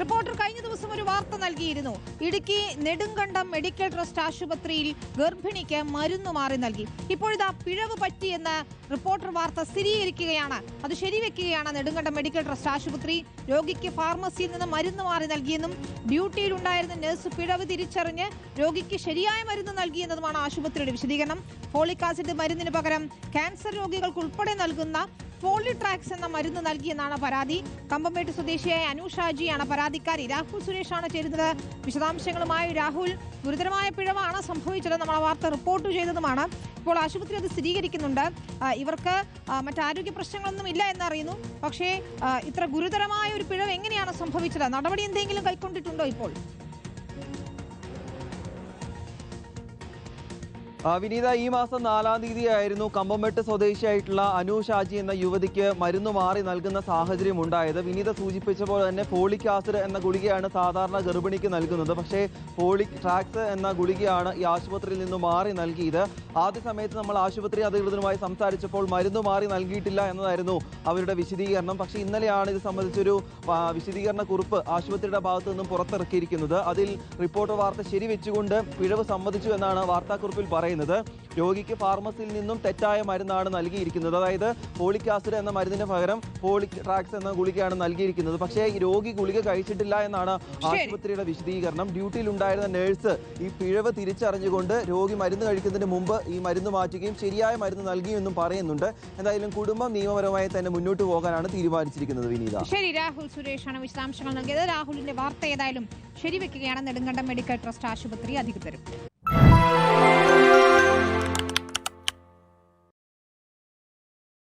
Reporter കഴിഞ്ഞ ദിവസം ഒരു വാർത്ത നൽകിയിരുന്നു. ഇടുക്കി നെടുങ്കണ്ടം മെഡിക്കൽ ട്രസ്റ്റ് ആശുപത്രിയിൽ ഗർഭിണിക്ക് മരുന്ന് മാറി നൽകി. ഇപ്പോഴിതാ പിഴവ് പറ്റിയെന്ന് റിപ്പോർട്ടർ വാർത്ത സ്ഥിരീകരിക്കുകയാണ്. അത് ശരിവെക്കുകയാണ് നെടുങ്കണ്ടം മെഡിക്കൽ ട്രസ്റ്റ് ആശുപത്രി. രോഗിക്ക് ഫാർമസിയിൽ നിന്ന് മരുന്ന് മാറി നൽകിയെന്നും ഡ്യൂട്ടിയിലുണ്ടായിരുന്ന നഴ്സ് പിഴവ് തിരിച്ചറിഞ്ഞ് രോഗിക്ക് ശരിയായ മരുന്ന് നൽകിയെന്നതുമാണ് ആശുപത്രിയുടെ വിശദീകരണം. ഫോളിക് ആസിഡ് മരുന്നിന് പകരം ക്യാൻസർ രോഗികൾക്ക് ഉൾപ്പെടെ നൽകുന്ന ഫോളിട്രാക്സ് എന്ന മരുന്ന് നൽകിയെന്നാണ് പരാതി. കമ്പംമേട്ട് സ്വദേശിയായ അനുഷാജിയാണ് പരാതിക്കാരി. രാഹുൽ സുരേഷാണ് ചേരുന്നത്. വിശദാംശങ്ങളുമായി രാഹുൽ, ഗുരുതരമായ പിഴവാണ് സംഭവിച്ചത്. നമ്മൾ ആ വാർത്ത റിപ്പോർട്ട് ചെയ്തതുമാണ്. ഇപ്പോൾ ആശുപത്രി അത് സ്ഥിരീകരിക്കുന്നുണ്ട്. ഇവർക്ക് മറ്റാരോഗ്യ പ്രശ്നങ്ങളൊന്നും ഇല്ല എന്നറിയുന്നു. പക്ഷേ ഇത്ര ഗുരുതരമായ ഒരു പിഴവ് എങ്ങനെയാണ് സംഭവിച്ചത്? നടപടി എന്തെങ്കിലും കൈക്കൊണ്ടിട്ടുണ്ടോ ഇപ്പോൾ? വിനീത, ഈ മാസം 4-ാം തീയതിയായിരുന്നു കമ്പംമെട്ട് സ്വദേശിയായിട്ടുള്ള അനുഷാജി എന്ന യുവതിക്ക് മരുന്ന് മാറി നൽകുന്ന സാഹചര്യം ഉണ്ടായത്. വിനീത സൂചിപ്പിച്ച പോലെ തന്നെ ഫോളിക് ആസിഡ് എന്ന ഗുളികയാണ് സാധാരണ ഗർഭിണിക്ക് നൽകുന്നത്. പക്ഷേ ഫോളിക് ട്രാക്സ് എന്ന ഗുളികയാണ് ഈ ആശുപത്രിയിൽ നിന്ന് മാറി നൽകിയത്. ആദ്യ സമയത്ത് നമ്മൾ ആശുപത്രി അധികൃതരുമായി സംസാരിച്ചപ്പോൾ മരുന്ന് മാറി നൽകിയിട്ടില്ല എന്നതായിരുന്നു അവരുടെ വിശദീകരണം. പക്ഷേ ഇന്നലെയാണ് ഇത് സംബന്ധിച്ചൊരു വിശദീകരണ കുറിപ്പ് ആശുപത്രിയുടെ ഭാഗത്തു നിന്നും പുറത്തിറക്കിയിരിക്കുന്നത്. അതിൽ റിപ്പോർട്ടർ വാർത്ത ശരിവെച്ചുകൊണ്ട് പിഴവ് സമ്മതിച്ചു എന്നാണ് വാർത്താക്കുറിപ്പിൽ പറയുന്നത്. രോഗിക്ക് ഫാർമസിയിൽ നിന്നും തെറ്റായ മരുന്നാണ് നൽകിയിരിക്കുന്നത്. അതായത് ഫോളിക് ആസിഡ് എന്ന മരുന്നിന് പകരം ഫോളിക് ട്രാക്സ് എന്ന ഗുളികയാണ് നൽകിയിരിക്കുന്നത്. പക്ഷേ ഈ രോഗി ഗുളിക കഴിച്ചിട്ടില്ല എന്നാണ് ആശുപത്രിയുടെ വിശദീകരണം. ഡ്യൂട്ടിയിൽ ഉണ്ടായിരുന്ന നഴ്സ് ഈ പിഴവ് തിരിച്ചറിഞ്ഞുകൊണ്ട് രോഗി മരുന്ന് കഴിക്കുന്നതിന് മുമ്പ് ഈ മരുന്ന് മാറ്റുകയും ശരിയായ മരുന്ന് നൽകിയെന്നും പറയുന്നുണ്ട്. എന്തായാലും കുടുംബം നിയമപരമായി തന്നെ മുന്നോട്ട് പോകാനാണ് തീരുമാനിച്ചിരിക്കുന്നത്. വിനീത, ശരി. രാഹുൽ സുരേഷാണ് വിശദാംശങ്ങൾ നൽകിയത്. രാഹുലിന്റെ വാർത്ത ഏതായാലും ശരിവെക്കുകയാണ് നെടുങ്കണ്ടം മെഡിക്കൽ ട്രസ്റ്റ് ആശുപത്രി അധികൃതരും.